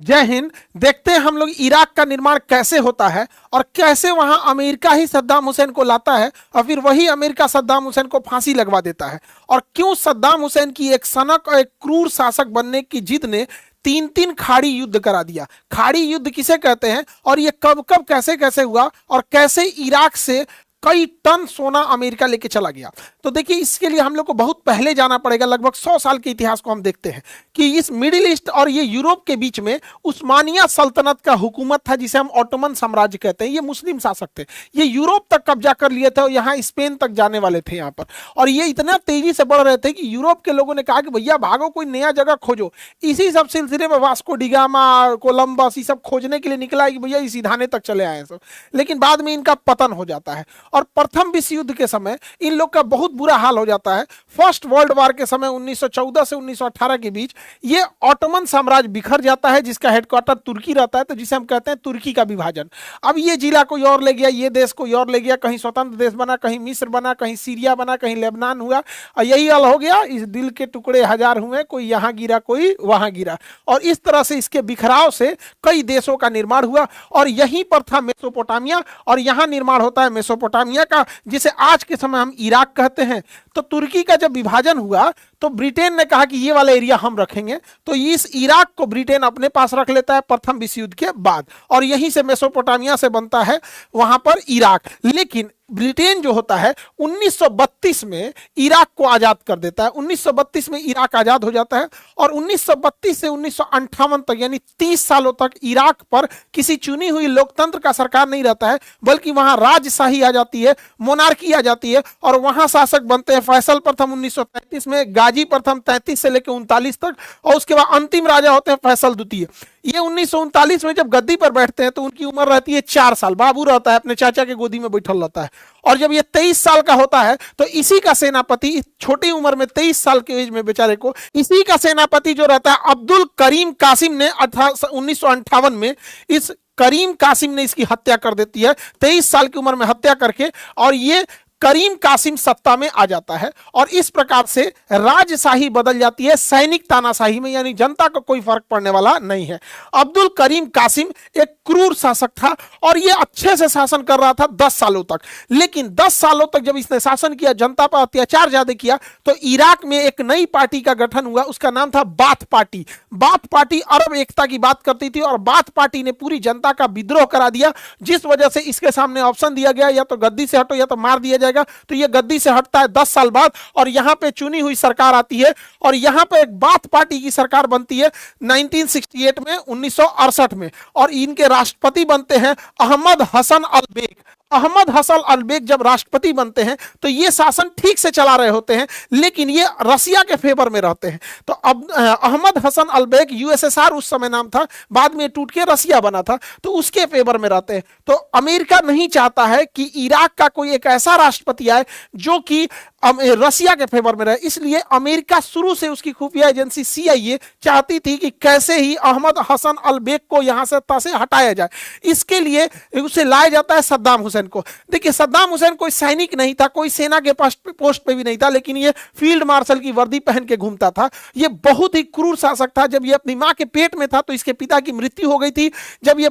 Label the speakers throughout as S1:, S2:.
S1: जय हिंद। देखते हैं हम लोग इराक का निर्माण कैसे होता है और कैसे वहां अमेरिका ही सद्दाम हुसैन को लाता है और फिर वही अमेरिका सद्दाम हुसैन को फांसी लगवा देता है, और क्यों सद्दाम हुसैन की एक सनक और एक क्रूर शासक बनने की जिद ने तीन तीन खाड़ी युद्ध करा दिया। खाड़ी युद्ध किसे कहते हैं और ये कब कब कैसे कैसे हुआ और कैसे इराक से कई टन सोना अमेरिका लेके चला गया। तो देखिए, इसके लिए हम लोग को बहुत पहले जाना पड़ेगा। लगभग 100 साल के इतिहास को हम देखते हैं कि इस मिडिल ईस्ट और ये यूरोप के बीच में उस्मानिया सल्तनत का हुकूमत था, जिसे हम ऑटोमन साम्राज्य कहते हैं। ये मुस्लिम शासक थे, ये यूरोप तक कब्जा कर लिए थे और यहाँ स्पेन तक जाने वाले थे यहाँ पर। और ये इतना तेजी से बढ़ रहे थे कि यूरोप के लोगों ने कहा कि भैया भागो, कोई नया जगह खोजो। इसी सब सिलसिले में वास्को डिगामा, कोलंबस, ये सब खोजने के लिए निकला कि भैया इस सिधाने तक चले आए सब। लेकिन बाद में इनका पतन हो जाता है और प्रथम विश्व युद्ध के समय इन लोग का बहुत बुरा हाल हो जाता है। फर्स्ट वर्ल्ड वॉर के समय 1914 से 1918 के बीच ये ऑटोमन साम्राज्य बिखर जाता है, जिसका हेडक्वार्टर तुर्की रहता है, तो जिसे हम कहते हैं तुर्की का विभाजन। अब ये जिला कोई और ले गया, ये देश कोई और ले गया, कहीं स्वतंत्र देश बना, कहीं मिस्र बना, कहीं सीरिया बना, कहीं लेबनान हुआ, और यही हाल हो गया। इस दिल के टुकड़े हजार हुए, कोई यहाँ गिरा कोई वहां गिरा, और इस तरह से इसके बिखराव से कई देशों का निर्माण हुआ। और यहीं पर था मेसोपोटामिया, और यहाँ निर्माण होता है मेसोपोटामिया का, जिसे आज के समय हम इराक कहते हैं। तो तुर्की का जब विभाजन हुआ तो ब्रिटेन ने कहा कि ये वाला एरिया हम रखेंगे, तो इस इराक को ब्रिटेन अपने पास रख लेता है प्रथम विश्व युद्ध के बाद, और यहीं से मेसोपोटामिया से बनता है वहां पर इराक। लेकिन ब्रिटेन जो होता है 1932 में इराक को आजाद कर देता है। 1932 में इराक आजाद हो जाता है और 1932 से 1958 तक यानी 30 सालों तक इराक पर किसी चुनी हुई लोकतंत्र का सरकार नहीं रहता है, बल्कि वहां राजशाही आ जाती है, मोनार्की आ जाती है, और वहां शासक बनते हैं फैसल प्रथम 1933 में, गाजी प्रथम 33 से लेकर 39 तक, और उसके बाद अंतिम राजा होते हैं फैसल द्वितीय। ये 1939 में जब गद्दी पर बैठते हैं तो उनकी उम्र रहती है 4 साल। बाबू रहता है, अपने चाचा के गोदी में बैठल रहता है, और जब ये 23 साल का होता है तो इसी का सेनापति, छोटी उम्र में 23 साल के एज में बेचारे को, इसी का सेनापति जो रहता है अब्दुल करीम कासिम ने 1958 में इस करीम कासिम ने इसकी हत्या कर देती है, 23 साल की उम्र में हत्या करके, और ये करीम कासिम सत्ता में आ जाता है। और इस प्रकार से राजशाही बदल जाती है सैनिक तानाशाही में, यानी जनता को कोई फर्क पड़ने वाला नहीं है। अब्दुल करीम कासिम एक क्रूर शासक था और ये अच्छे से शासन कर रहा था 10 सालों तक। लेकिन 10 सालों तक जब इसने शासन किया, जनता पर अत्याचार ज्यादा किया, तो इराक में एक नई पार्टी का गठन हुआ। उसका नाम था बाथ पार्टी। बाथ पार्टी अरब एकता की बात करती थी और बाथ पार्टी ने पूरी जनता का विद्रोह करा दिया, जिस वजह से इसके सामने ऑप्शन दिया गया, या तो गद्दी से हटो या तो मार दिया जाएगा। तो ये गद्दी से हटता है 10 साल बाद, और यहां पे चुनी हुई सरकार आती है, और यहां पे एक बाथ पार्टी की सरकार बनती है 1968 में, 1968 में, और इनके राष्ट्रपति बनते हैं अहमद हसन अल बेग। अहमद हसन अल बेग जब राष्ट्रपति बनते हैं तो ये शासन ठीक से चला रहे होते हैं, लेकिन ये रसिया के फेवर में रहते हैं। तो अब अहमद हसन अल बेग, यूएसएसआर उस समय नाम था, बाद में टूट के रसिया बना था, तो उसके फेवर में रहते हैं। तो अमेरिका नहीं चाहता है कि इराक का कोई एक ऐसा राष्ट्रपति आए जो कि रसिया के फेवर में रहे, इसलिए अमेरिका शुरू से, उसकी खुफिया एजेंसी CIA चाहती थी कि कैसे ही अहमद हसन अल बेग को यहां से हटाया जाए। इसके लिए उसे लाया जाता है सद्दाम हुसैन को। देखिए, सद्दाम हुसैन कोई सैनिक नहीं था, कोई सेना के पोस्ट पे भी नहीं था, लेकिन ये फील्ड मार्शल की वर्दी पहन के घूमता था। ये बहुत ही क्रूर शासक था। जब ये अपनी मां के पेट में था तो इसके पिता की मृत्यु हो गई थी। जब ये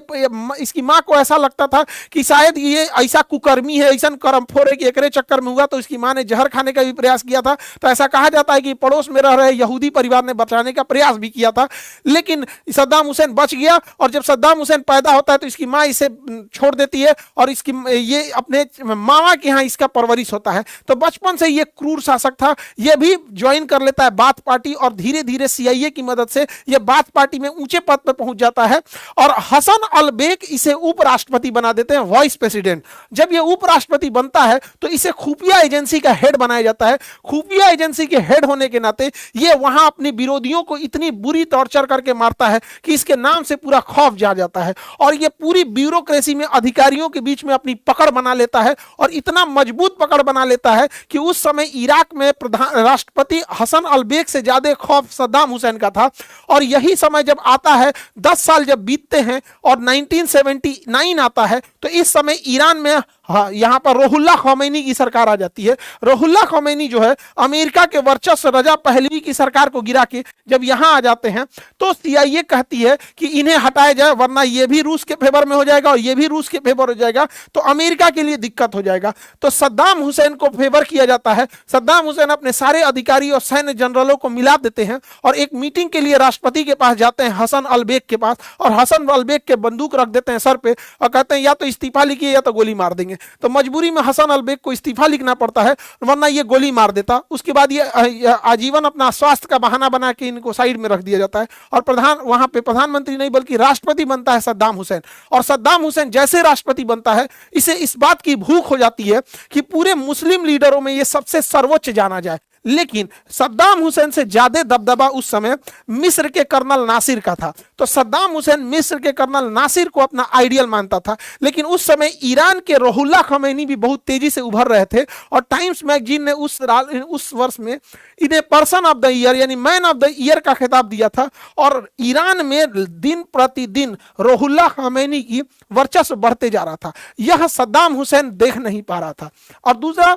S1: इसकी मां को ऐसा लगता था कि शायद ये ऐसा कुकर्मी है, ऐसा करमफोर है कि एकरे चक्कर में हुआ, तो इसकी मां ने जहर खाने का भी प्रयास किया था। तो ऐसा कहा जाता है कि पड़ोस में रह रहे यहूदी परिवार ने बचाने का प्रयास भी किया था, लेकिन सद्दाम हुसैन बच गया। और जब सद्दाम हुसैन पैदा होता है तो इसकी मां इसे छोड़ देती है और इसकी ये अपने मामा के यहाँ इसका परवरिश होता है। तो बचपन से ये क्रूर शासक था। ये भी ज्वाइन कर लेता है बाथ पार्टी, और धीरे धीरे CIA की मदद से ये बाथ पार्टी में ऊंचे पद पर पहुंच जाता है, और हसन अल बेग इसे उपराष्ट्रपति बना देते हैं, वाइस प्रेसिडेंट। जब ये उपराष्ट्रपति बनता है तो इसे खुफिया एजेंसी का हेड बनाया जाता है। खुफिया एजेंसी के हेड होने के नाते ये वहां अपने विरोधियों को इतनी बुरी टॉर्चर करके मारता है कि इसके नाम से पूरा खौफ जा जाता है, और ये पूरी ब्यूरोक्रेसी में अधिकारियों के बीच में अपनी पकड़ बना लेता है, और इतना मजबूत पकड़ बना लेता है कि उस समय इराक में राष्ट्रपति हसन अल बेग से ज्यादा खौफ सद्दाम हुसैन का था। और यही समय जब आता है, 10 साल जब बीतते हैं और 1979 आता है, तो इस समय ईरान में हाँ, यहाँ पर रुहुल्लाह खमैनी की सरकार आ जाती है। रुहुल्लाह खमैनी जो है अमेरिका के वर्चस्व रजा पहलवी की सरकार को गिरा के जब यहाँ आ जाते हैं तो CIA कहती है कि इन्हें हटाया जाए, वरना ये भी रूस के फेवर में हो जाएगा और ये भी रूस के फेवर हो जाएगा, तो अमेरिका के लिए दिक्कत हो जाएगा। तो सद्दाम हुसैन को फेवर किया जाता है। सद्दाम हुसैन अपने सारे अधिकारी और सैन्य जनरलों को मिला देते हैं और एक मीटिंग के लिए राष्ट्रपति के पास जाते हैं, हसन अलबेग के पास, और हसन अलबेग के बंदूक रख देते हैं सर पे और कहते हैं या तो इस्तीफा लिखिए या तो गोली मार देंगे। तो मजबूरी में हसन अलबेग को इस्तीफा लिखना पड़ता है, वरना ये गोली मार देता। उसके बाद ये आजीवन अपना स्वास्थ्य का बहाना बना के इनको साइड में रख दिया जाता है और वहां पे प्रधानमंत्री नहीं बल्कि राष्ट्रपति बनता है सद्दाम हुसैन। और सद्दाम हुसैन जैसे राष्ट्रपति बनता है, इसे इस बात की भूख हो जाती है कि पूरे मुस्लिम लीडरों में ये सबसे सर्वोच्च जाना जाए। लेकिन सद्दाम हुसैन से ज्यादा दबदबा उस समय मिस्र के कर्नल नासिर का था। तो सद्दाम हुसैन मिस्र के कर्नल नासिर को अपना आइडियल मानता था। लेकिन उस समय ईरान के रुहुल्लाह खमैनी भी बहुत तेजी से उभर रहे थे और टाइम्स मैगजीन ने उस वर्ष में इन्हें पर्सन ऑफ द ईयर यानी मैन ऑफ द ईयर का खिताब दिया था। और ईरान में दिन प्रतिदिन रुहुल्लाह खमैनी की वर्चस्व बढ़ते जा रहा था। यह सद्दाम हुसैन देख नहीं पा रहा था। और दूसरा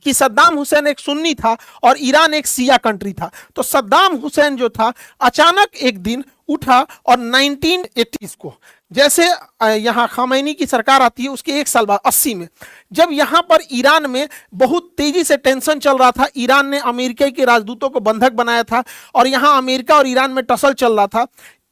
S1: कि सद्दाम हुसैन एक सुन्नी था और ईरान एक शिया कंट्री था। तो सद्दाम हुसैन जो था अचानक एक दिन उठा और 1980s को, जैसे यहाँ खमैनी की सरकार आती है उसके एक साल बाद 80 में, जब यहाँ पर ईरान में बहुत तेजी से टेंशन चल रहा था, ईरान ने अमेरिका के राजदूतों को बंधक बनाया था और यहाँ अमेरिका और ईरान में टसल चल रहा था,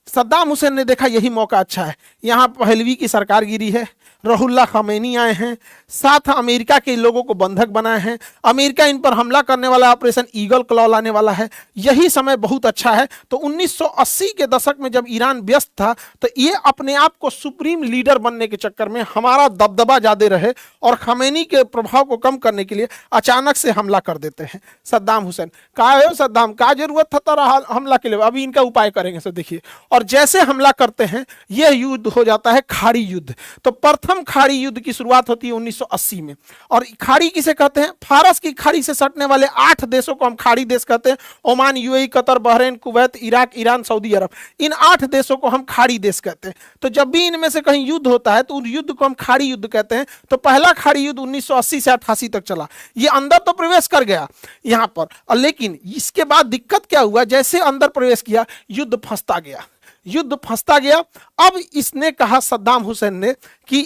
S1: सद्दाम हुसैन ने देखा यही मौका अच्छा है। यहाँ पहलवी की सरकार गिरी है, रुहुल्लाह खमैनी आए हैं, साथ अमेरिका के लोगों को बंधक बनाए हैं, अमेरिका इन पर हमला करने वाला, ऑपरेशन ईगल क्लॉ लाने वाला है, यही समय बहुत अच्छा है। तो 1980 के दशक में जब ईरान व्यस्त था तो ये अपने आप को सुप्रीम लीडर बनने के चक्कर में हमारा दबदबा ज्यादा रहे और खमैनी के प्रभाव को कम करने के लिए अचानक से हमला कर देते हैं सद्दाम हुसैन। कहा सद्दाम का जरूरत था तारा हमला के लिए, अभी इनका उपाय करेंगे सर देखिए। और जैसे हमला करते हैं यह युद्ध हो जाता है खाड़ी युद्ध। तो प्रथम खाड़ी युद्ध की शुरुआत होती है 1980 में। और खाड़ी किसे कहते हैं? फारस की खाड़ी से सटने वाले 8 देशों को हम खाड़ी देश कहते हैं। Oman, UAE, Qatar, Bahrain, Kuwait, Iraq, Iran, Saudi Arab, इन 8 देशों को हम खाड़ी देश कहते हैं। तो जब भी इनमें से कहीं युद्ध होता है तो उस युद्ध को हम खाड़ी युद्ध कहते हैं। तो पहला खाड़ी युद्ध 1980 से 88 तक चला। ये अंदर तो प्रवेश कर गया यहाँ पर, लेकिन इसके बाद दिक्कत क्या हुआ, जैसे अंदर प्रवेश किया युद्ध फंसता गया, युद्ध फंसता गया। अब इसने कहा सद्दाम हुसैन ने कि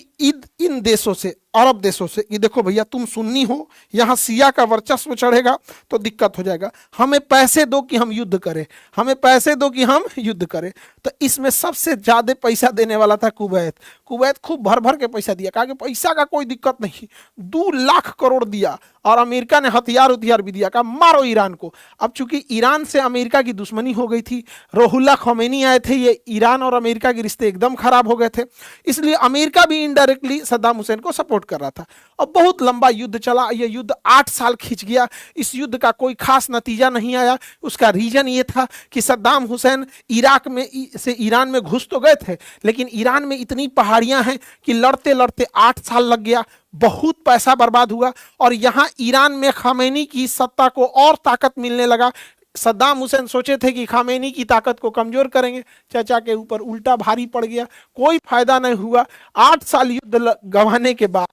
S1: इन देशों से, अरब देशों से, ये देखो भैया तुम सुन्नी हो, यहाँ शिया का वर्चस्व चढ़ेगा तो दिक्कत हो जाएगा, हमें पैसे दो कि हम युद्ध करें, हमें पैसे दो कि हम युद्ध करें। तो इसमें सबसे ज्यादा पैसा देने वाला था कुवैत। कुवैत खूब भर भर के पैसा दिया, कहा कि पैसा का कोई दिक्कत नहीं, 2 लाख करोड़ दिया। और अमेरिका ने हथियार भी दिया, कहा मारो ईरान को। अब चूंकि ईरान से अमेरिका की दुश्मनी हो गई थी, रुहुल्लाह खमैनी आए थे, ये ईरान और अमेरिका के रिश्ते एकदम खराब हो गए थे, इसलिए अमेरिका भी इनडायरेक्टली सद्दाम हुसैन को सपोर्ट कर रहा था। अब बहुत लंबा युद्ध चला, यह युद्ध 8 साल खिंच गया। इस युद्ध का कोई खास नतीजा नहीं आया। उसका रीजन ये था कि सद्दाम हुसैन इराक में से ईरान में घुस तो गए थे, लेकिन ईरान में इतनी पहाड़ियां हैं कि लड़ते लड़ते 8 साल लग गया, बहुत पैसा बर्बाद हुआ। और यहां ईरान में खामेनी की सत्ता को और ताकत मिलने लगा। सद्दाम हुसैन सोचे थे कि खामेनी की ताकत को कमजोर करेंगे, चाचा के ऊपर उल्टा भारी पड़ गया, कोई फायदा नहीं हुआ। 8 साल युद्ध गंवाने के बाद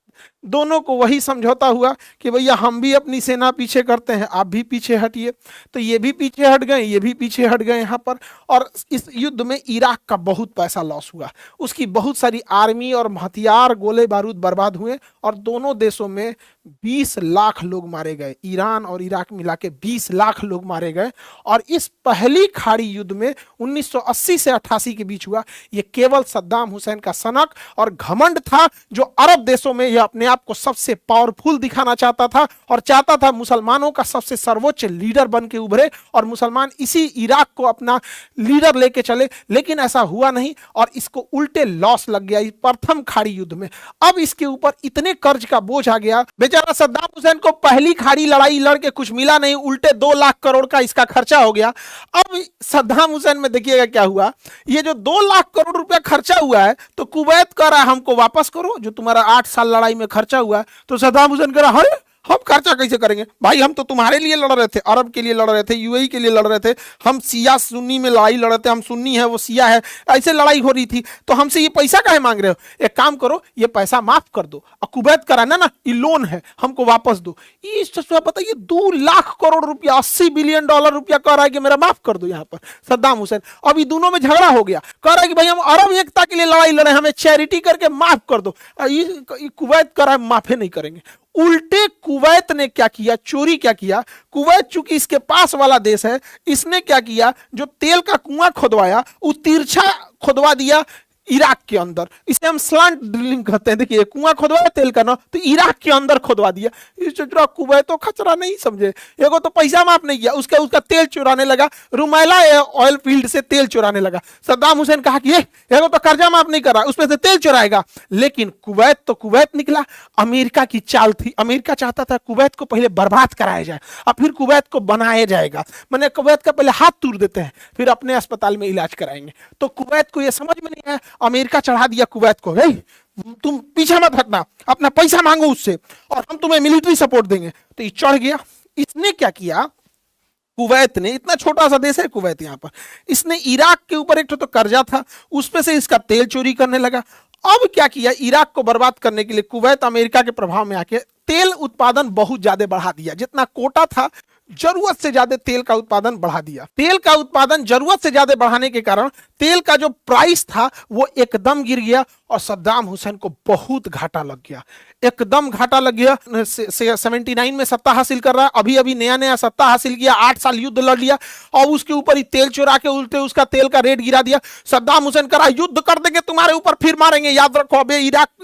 S1: दोनों को वही समझौता हुआ कि भैया हम भी अपनी सेना पीछे करते हैं, आप भी पीछे हटिए। तो ये भी पीछे हट गए, ये भी पीछे हट गए यहाँ पर। और इस युद्ध में इराक का बहुत पैसा लॉस हुआ, उसकी बहुत सारी आर्मी और हथियार, गोले बारूद बर्बाद हुए और दोनों देशों में 20 लाख लोग मारे गए। ईरान और इराक मिला के 20 लाख लोग मारे गए। और इस पहली खाड़ी युद्ध में 1980 से 88 के बीच हुआ, ये केवल सद्दाम हुसैन का सनक और घमंड था, जो अरब देशों में यह अपने आप को सबसे पावरफुल दिखाना चाहता था और चाहता था मुसलमानों का सबसे सर्वोच्च लीडर बन के उभरे और मुसलमान इसी इराक को अपना लीडर लेके चले। लेकिन ऐसा हुआ नहीं और इसको उल्टे लॉस लग गया इस प्रथम खाड़ी युद्ध में। अब इसके ऊपर इतने कर्ज का बोझ आ गया, बेचारा सद्दाम हुसैन को पहली खाड़ी लड़ाई लड़के कुछ मिला नहीं, उल्टे 2 लाख करोड़ का इसका खर्चा हो गया। अब सद्दाम हुसैन में देखिएगा क्या हुआ, ये जो 2 लाख करोड़ रुपया खर्चा हुआ है तो कुवैत कह रहा है हमको वापस करो जो तुम्हारा 8 साल लड़ाई में खर्चा हुआ है। तो सद्दाम हुसैन कह रहा है हम खर्चा कैसे करेंगे भाई, हम तो तुम्हारे लिए लड़ रहे थे, अरब के लिए लड़ रहे थे, यूएई के लिए लड़ रहे थे, हम शिया सुन्नी में लड़ाई लड़ रहे थे, हम सुन्नी है वो शिया है, ऐसे लड़ाई हो रही थी, तो हमसे ये पैसा काहे मांग रहे हो, एक काम करो ये पैसा माफ कर दो, और कुवैत कराना ना ये लोन है हमको वापस दो। ये बताइए 2 लाख करोड़ रुपया, 80 बिलियन डॉलर रुपया कह रहा है कि मेरा माफ कर दो यहाँ पर सद्दाम हुसैन। अभी दोनों में झगड़ा हो गया, कह रहा है कि भाई हम अरब एकता के लिए लड़ाई लड़े, हमें चैरिटी करके माफ कर दो। ये कुवैत कर रहा है माफे नहीं करेंगे। उल्टे कुवैत ने क्या किया, चोरी क्या किया, कुवैत चूंकि इसके पास वाला देश है, इसने क्या किया, जो तेल का कुआं खुदवाया वो तिरछा खुदवा दिया इराक के अंदर। इसे हम स्लांट ड्रिलिंग कहते हैं। देखिए कुआं खुदवाया तेल का ना, तो इराक के अंदर खुदवा दिया। कुवैत तो खचरा नहीं समझे, एगो तो पैसा माफ नहीं किया, उसका तेल चुराने लगा, रुमैला ऑयल फील्ड से तेल चुराने लगा। सद्दाम हुसैन कहा कि एगो तो कर्जा माफ नहीं कर रहा, उसमें से तेल चुराएगा। लेकिन कुवैत तो कुवैत निकला, अमेरिका की चाल थी। अमेरिका चाहता था कुवैत को पहले बर्बाद कराया जाए और फिर कुवैत को बनाया जाएगा। मैंने कुवैत का पहले हाथ तोड़ देते हैं, फिर अपने अस्पताल में इलाज कराएंगे। तो कुवैत को यह समझ में नहीं आया, अमेरिका चढ़ा दिया कुवैत को, तुम पीछे मत हटना, अपना पैसा मांगो उससे और हम तुम्हें मिलिट्री सपोर्ट देंगे। तो ये चढ़ गया। इसने क्या किया, कुवैत ने, इतना छोटा सा देश है कुवैत, यहां पर इसने इराक के ऊपर एक तो कर्जा था, उसमें से इसका तेल चोरी करने लगा। अब क्या किया, इराक को बर्बाद करने के लिए कुवैत अमेरिका के प्रभाव में आके तेल उत्पादन बहुत ज्यादा बढ़ा दिया। जितना कोटा था जरूरत से ज्यादा तेल का उत्पादन बढ़ा दिया। तेल का उत्पादन जरूरत से ज्यादा बढ़ाने के कारण तेल का जो प्राइस था वो एकदम गिर गया और सद्दाम हुसैन को बहुत घाटा लग गया, एकदम घाटा लग गया। 79 में सत्ता हासिल कर रहा है, अभी अभी नया नया सत्ता हासिल किया, 8 साल युद्ध लड़ लिया और उसके ऊपर ही तेल चुरा के उल्टे उसका तेल का रेट गिरा दिया। सद्दाम हुसैन करा युद्ध कर देंगे तुम्हारे ऊपर, फिर मारेंगे, याद रखो, अभी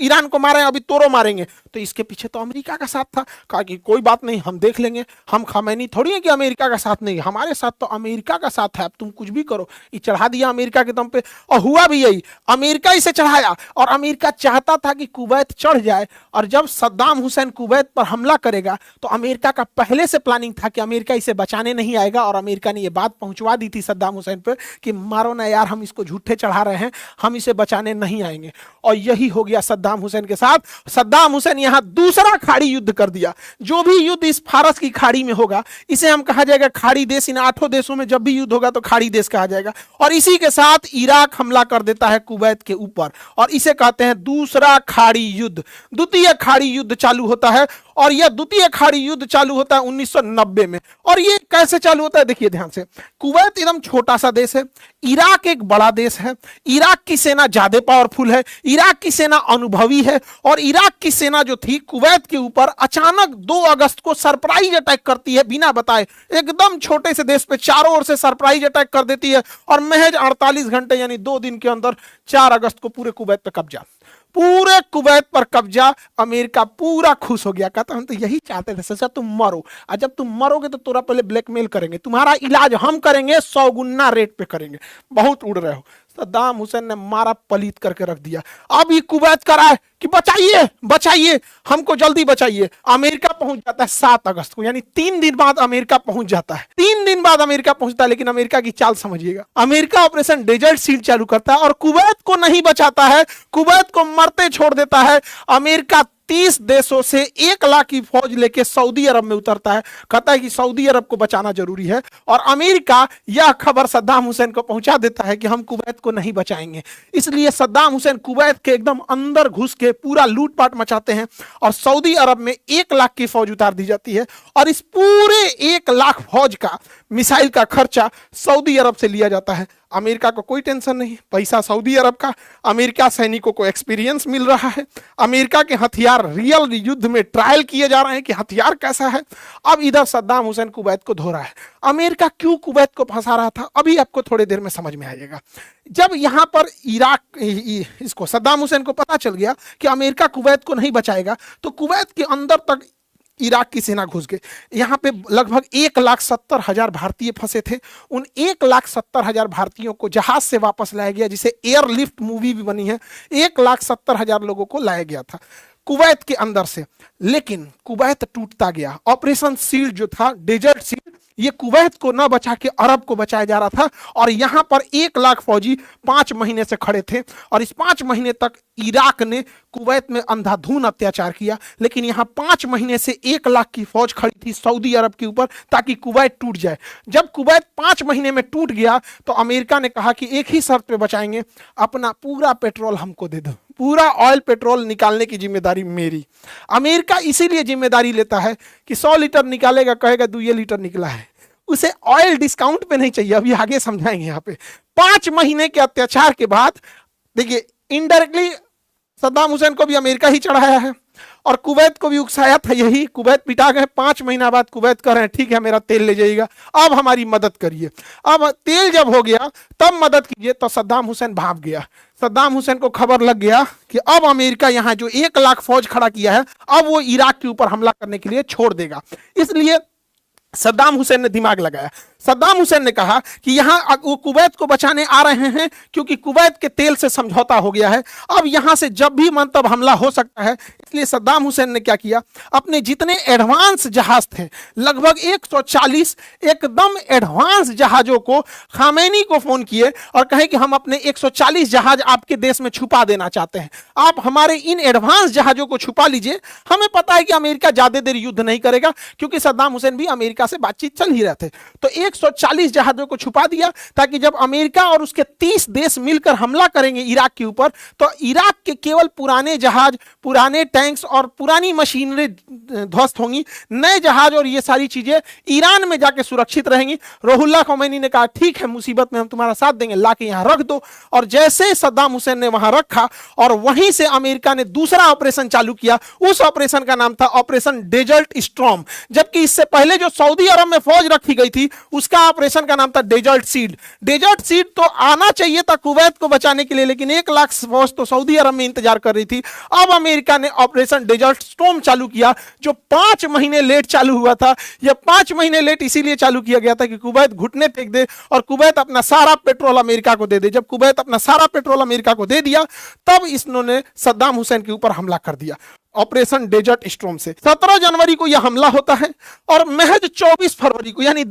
S1: ईरान को मारे, अभी तोरो मारेंगे। तो इसके पीछे तो अमेरिका का साथ था। कहा कि कोई बात नहीं, हम देख लेंगे, हम खामैनी थोड़ी है कि अमेरिका का साथ नहीं, हमारे साथ तो अमेरिका का साथ है, अब तुम कुछ भी करो। ये चढ़ा दिया अमेरिका के दम पे और हुआ भी यही, अमेरिका इसे चढ़ाया। और अमेरिका चाहता था कि कुवैत चढ़ जाए, और जब सद्दाम हुसैन कुवैत पर हमला करेगा तो अमेरिका का पहले से प्लानिंग था कि अमेरिका इसे बचाने नहीं आएगा। और अमेरिका ने यह बात पहुंचवा दी थी सद्दाम हुसैन पर कि मारो ना यार, हम इसको झूठे चढ़ा रहे हैं, हम इसे बचाने नहीं आएंगे। और यही हो गया सद्दाम हुसैन के साथ। सद्दाम हुसैन यहां दूसरा खाड़ी युद्ध कर दिया। जो भी युद्ध इस फारस की खाड़ी में होगा इसे हम कहा जाएगा खाड़ी देश। इन 8 देशों में जब भी युद्ध होगा तो खाड़ी देश कहा जाएगा। और इसी के साथ इराक हमला कर देता है कुवैत के ऊपर और इसे कहते हैं दूसरा खाड़ी युद्ध। द्वितीय खाड़ी युद्ध चालू होता है और यह द्वितीय खाड़ी युद्ध चालू होता है 1990 में। और ये कैसे चालू होता है देखिए ध्यान से। कुवैत एकदम छोटा सा देश है, इराक एक बड़ा देश है, इराक की सेना ज्यादा पावरफुल है, इराक की सेना अनुभवी है। और इराक की सेना जो थी कुवैत के ऊपर अचानक 2 अगस्त को सरप्राइज अटैक करती है, बिना बताए एकदम छोटे से देश पे चारों ओर से सरप्राइज अटैक कर देती है। और महज 48 घंटे यानी 2 दिन के अंदर 4 अगस्त को पूरे कुवैत पे कब्जा, पूरे कुवैत पर कब्जा। अमेरिका पूरा खुश हो गया, कहता हम तो यही चाहते थे, सचा तुम मरो, और जब तुम मरोगे तो तोरा पहले ब्लैकमेल करेंगे, तुम्हारा इलाज हम करेंगे, 100 गुना रेट पे करेंगे, बहुत उड़ रहे हो। सद्दाम हुसैन ने मारा पलीत करके रख दिया। अब ये कुवैत करा है कि बचाइए बचाइए, हमको जल्दी बचाइए। अमेरिका पहुंच जाता है 7 अगस्त को, यानी 3 दिन बाद अमेरिका पहुंच जाता है, 3 दिन बाद अमेरिका पहुंचता है। लेकिन अमेरिका की चाल समझिएगा, अमेरिका ऑपरेशन डेजर्ट शील्ड चालू करता है और कुवैत को नहीं बचाता है, कुवैत को मरते छोड़ देता है। अमेरिका 30 देशों से 1 लाख की फौज लेके सऊदी अरब में उतरता है, कहता है कि सऊदी अरब को बचाना जरूरी है। और अमेरिका यह खबर सद्दाम हुसैन को पहुंचा देता है कि हम कुवैत को नहीं बचाएंगे। इसलिए सद्दाम हुसैन कुवैत के एकदम अंदर घुस के पूरा लूटपाट मचाते हैं और सऊदी अरब में 1 लाख की फौज उतार दी जाती है। और इस पूरे 1 लाख फौज का मिसाइल का खर्चा सऊदी अरब से लिया जाता है। अमेरिका को कोई टेंशन नहीं, पैसा सऊदी अरब का, अमेरिका सैनिकों को एक्सपीरियंस मिल रहा है, अमेरिका के हथियार रियल युद्ध में ट्रायल किए जा रहे हैं कि हथियार कैसा है। अब इधर सद्दाम हुसैन कुवैत को धो रहा है। अमेरिका क्यों कुवैत को फंसा रहा था अभी आपको थोड़ी देर में समझ में आएगा। जब यहां पर इराक इसको सद्दाम हुसैन को पता चल गया कि अमेरिका कुवैत को नहीं बचाएगा, तो कुवैत के अंदर तक इराक की सेना घुस गई। यहां पे लगभग 1,70,000 भारतीय फंसे थे। उन 1,70,000 भारतीयों को जहाज से वापस लाया गया, जिसे एयरलिफ्ट मूवी भी बनी है। 1,70,000 लोगों को लाया गया था। कुवैत के अंदर से। लेकिन कुवैत टूटता गया। ऑपरेशन शील्ड जो था, डेजर्ट शील्ड, ये कुवैत को न बचा के अरब को बचाया जा रहा था। और यहां पर 1 लाख फौजी 5 महीने से खड़े थे और इस 5 महीने तक इराक ने कुवैत में अंधाधुंध अत्याचार किया। लेकिन यहां 5 महीने से 1 लाख की फौज खड़ी थी सऊदी अरब के ऊपर ताकि कुवैत टूट जाए। जब कुवैत 5 महीने में टूट गया तो अमेरिका ने कहा कि एक ही शर्त पे बचाएंगे, अपना पूरा पेट्रोल हमको दे दो, पूरा ऑयल पेट्रोल निकालने की जिम्मेदारी मेरी। अमेरिका इसीलिए जिम्मेदारी लेता है कि 100 लीटर निकालेगा, कहेगा 2 लीटर निकला है, उसे ऑयल डिस्काउंट पे नहीं चाहिए। अभी आगे समझाएंगे। यहाँ पे 5 महीने के अत्याचार के बाद देखिए, इनडायरेक्टली सद्दाम हुसैन को भी अमेरिका ही चढ़ाया है और कुवैत को भी उकसाया था यही। कुवैत पिटा गए। 5 महीना बाद कुवैत कह रहे हैं ठीक है मेरा तेल ले जाइएगा, अब हमारी मदद करिए। अब तेल जब हो गया तब मदद कीजिए। तो सद्दाम हुसैन भाग गया। सद्दाम हुसैन को खबर लग गया कि अब अमेरिका यहाँ जो 1 लाख फौज खड़ा किया है, अब वो इराक के ऊपर हमला करने के लिए छोड़ देगा। इसलिए सद्दाम हुसैन ने दिमाग लगाया। सद्दाम हुसैन ने कहा कि यहां वो कुवैत को बचाने आ रहे हैं क्योंकि कुवैत के तेल से समझौता हो गया है, अब यहां से जब भी मन तब हमला हो सकता है। इसलिए सद्दाम हुसैन ने क्या किया, अपने जितने एडवांस जहाज थे, लगभग 140 एकदम एडवांस जहाजों को खामेनी को फोन किए और कहे कि हम अपने 140 जहाज आपके देश में छुपा देना चाहते हैं, आप हमारे इन एडवांस जहाजों को छुपा लीजिए। हमें पता है कि अमेरिका ज्यादा देर युद्ध नहीं करेगा क्योंकि सद्दाम हुसैन भी अमेरिका से बातचीत चल ही रहे थे। तो 140 जहाजों को छुपा दिया ताकि जब अमेरिका और उसके 30 देश मिलकर हमला करेंगे इराक के ऊपर, तो इराक के केवल पुराने जहाज, पुराने टैंक्स और पुरानी मशीनरी ध्वस्त होंगी, नए जहाज और ये सारी चीजें ईरान में जाके सुरक्षित रहेंगी। रुहुल्लाह खमैनी ने कहा ठीक है, मुसीबत में हम तुम्हारा साथ देंगे, लाके यहां रख दो। और जैसे सद्दाम हुसैन ने वहां रखा और वहीं से अमेरिका ने दूसरा ऑपरेशन चालू किया। उस ऑपरेशन का नाम था ऑपरेशन डेजर्ट स्टॉर्म, जबकि इससे पहले जो सऊदी अरब में फौज रखी गई थी उसका ऑपरेशन का नाम था डेजर्ट सीड। डेजर्ट सीड तो आना चाहिए था कुवैत को बचाने के लिए, लेकिन 1 लाख फौज तो सऊदी अरब में इंतजार कर रही थी। अब अमेरिका ने ऑपरेशन डेजर्ट स्टॉर्म चालू किया जो 5 महीने लेट चालू हुआ था। यह 5 महीने लेट इसीलिए चालू किया गया था कि कुवैत घुटने फेंक दे और कुवैत अपना सारा पेट्रोल अमेरिका को दे दे। जब कुवैत अपना सारा पेट्रोल अमेरिका को दे दिया तब इन्होंने सद्दाम हुसैन के ऊपर हमला कर दिया ऑपरेशन डेजर्ट स्टॉर्म से। 17 जनवरी को यह हमला होता है और महज 24 फरवरी को, यानी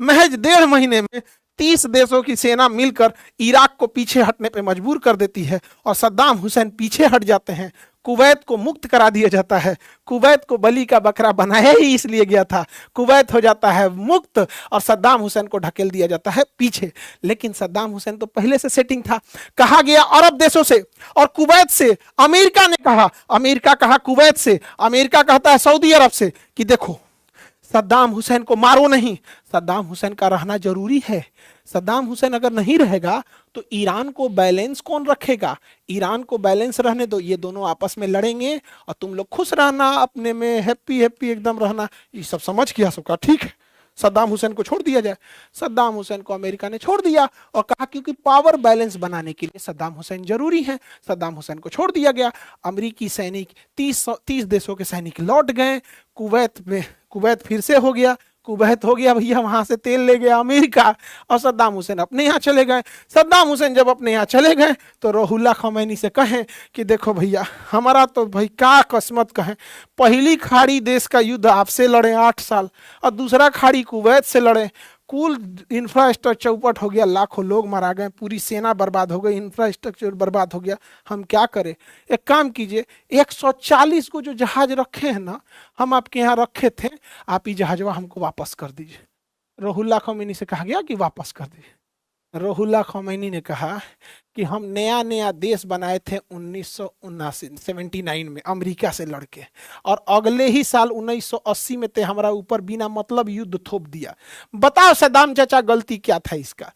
S1: महज डेढ़ महीने में 30 देशों की सेना मिलकर इराक को पीछे हटने पर मजबूर कर देती है और सद्दाम हुसैन पीछे हट जाते हैं। कुवैत को मुक्त करा दिया जाता है। कुवैत को बलि का बकरा बनाया ही इसलिए गया था। कुवैत हो जाता है मुक्त और सद्दाम हुसैन को ढकेल दिया जाता है पीछे। लेकिन सद्दाम हुसैन तो पहले से सेटिंग था। कहा गया अरब देशों से और कुवैत से, अमेरिका कहा कुवैत से, अमेरिका कहता है सऊदी अरब से कि देखो सद्दाम हुसैन को मारो नहीं, सद्दाम हुसैन का रहना जरूरी है। सद्दाम हुसैन अगर नहीं रहेगा तो ईरान को बैलेंस कौन रखेगा? ईरान को बैलेंस रहने दो, ये दोनों आपस में लड़ेंगे और तुम लोग खुश रहना, अपने में हैप्पी एकदम रहना। ये सब समझ किया सबका, ठीक है, सद्दाम हुसैन को छोड़ दिया जाए। सद्दाम हुसैन को अमेरिका ने छोड़ दिया और कहा क्योंकि पावर बैलेंस बनाने के लिए सद्दाम हुसैन जरूरी है। सद्दाम हुसैन को छोड़ दिया गया। अमेरिकी सैनिक 30 देशों के सैनिक लौट गए। कुवैत फिर से हो गया, कुवैत हो गया भैया, वहां से तेल ले गया अमेरिका और सद्दाम हुसैन अपने यहाँ चले गए। सद्दाम हुसैन जब अपने यहाँ चले गए तो रुहुल्लाह खमैनी से कहें कि देखो भैया, हमारा तो भाई क्या किस्मत कहें, पहली खाड़ी देश का युद्ध आपसे लड़े 8 साल और दूसरा खाड़ी कुवैत से लड़े, कुल इंफ्रास्ट्रक्चर चौपट हो गया, लाखों लोग मारा गए, पूरी सेना बर्बाद हो गई, इंफ्रास्ट्रक्चर बर्बाद हो गया, हम क्या करें? एक काम कीजिए, 140 को जो जहाज रखे हैं ना, हम आपके यहाँ रखे थे, आप ही जहाजवा हमको वापस कर दीजिए। रुहुल्लाह खमैनी से कहा गया कि वापस कर दीजिए। रुहुल्लाह खमैनी ने कहा कि हम नया देश बनाए थे 1979 में अमेरिका से लड़के, और अगले ही साल 1980 में ते हमारा ऊपर बिना मतलब युद्ध थोप दिया। बताओ सद्दाम चाचा गलती क्या था इसका?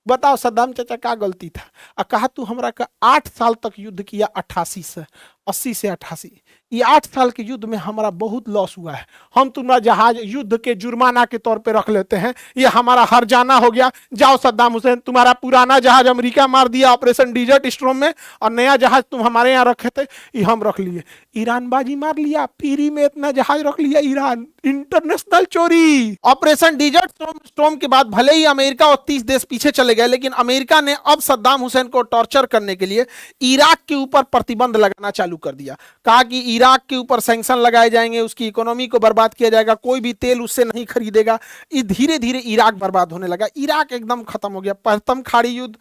S1: बताओ सद्दाम चाचा क्या गलती था? कहा तू हमरा का 8 साल तक युद्ध किया, 80 से 88, ये 8 साल के युद्ध में हमारा बहुत लॉस हुआ है, हम तुम्हारा जहाज युद्ध के जुर्माना के तौर पे रख लेते हैं, ये हमारा हर जाना हो गया। जाओ सद्दाम हुसैन, तुम्हारा पुराना जहाज अमेरिका मार दिया ऑपरेशन डेजर्ट स्टॉर्म में, और नया जहाज तुम हमारे यहाँ रखे थे, ये हम रख लिए। ईरान बाजी मार लिया, फ्री में इतना जहाज रख लिया ईरान, इंटरनेशनल चोरी। ऑपरेशन डेजर्ट स्टॉर्म के बाद भले ही अमेरिका और 30 देश पीछे चले गए, लेकिन अमेरिका ने अब सद्दाम हुसैन को टॉर्चर करने के लिए इराक के ऊपर प्रतिबंध लगाना चालू कर दिया, कहा कि इराक के ऊपर सैंक्शन लगाए जाएंगे, उसकी इकोनॉमी को बर्बाद किया जाएगा, कोई भी तेल उससे नहीं खरीदेगा। धीरे धीरे इराक बर्बाद होने लगा, इराक एकदम खत्म हो गया। प्रथम खाड़ी युद्ध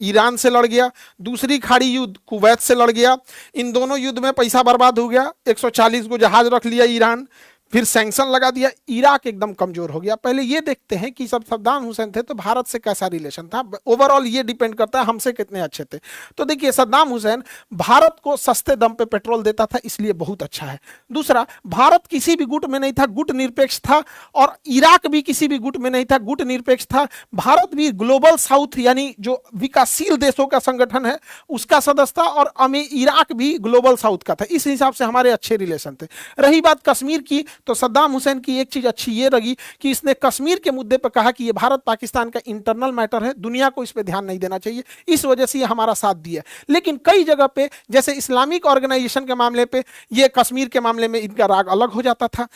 S1: ईरान से लड़ गया, दूसरी खाड़ी युद्ध कुवैत से लड़ गया। इन दोनों युद्ध में पैसा बर्बाद हो गया, 140 को जहाज रख लिया ईरान, फिर सैंक्शन लगा दिया, इराक एकदम कमजोर हो गया। पहले ये देखते हैं कि सब सद्दाम हुसैन थे तो भारत से कैसा रिलेशन था। ओवरऑल ये डिपेंड करता है हमसे कितने अच्छे थे। तो देखिए, सद्दाम हुसैन भारत को सस्ते दम पे पेट्रोल देता था, इसलिए बहुत अच्छा है। दूसरा, भारत किसी भी गुट में नहीं था, गुट निरपेक्ष था, और इराक भी किसी भी गुट में नहीं था, गुट निरपेक्ष था। भारत भी ग्लोबल साउथ यानी जो विकासशील देशों का संगठन है उसका सदस्य था, और इराक भी ग्लोबल साउथ का था। इस हिसाब से हमारे अच्छे रिलेशन थे। रही बात कश्मीर की, तो सद्दाम हुसैन की एक चीज अच्छी ये लगी कि इसने कश्मीर के मुद्दे पर कहा कि ये भारत पाकिस्तान का इंटरनल मैटर है, दुनिया को इस पे ध्यान नहीं देना चाहिए, इस वजह से ये हमारा साथ दिया। लेकिन कई जगह पे, जैसे इस्लामिक ऑर्गेनाइजेशन के मामले पे, ये कश्मीर के मामले में इनका राग अलग हो जाता था,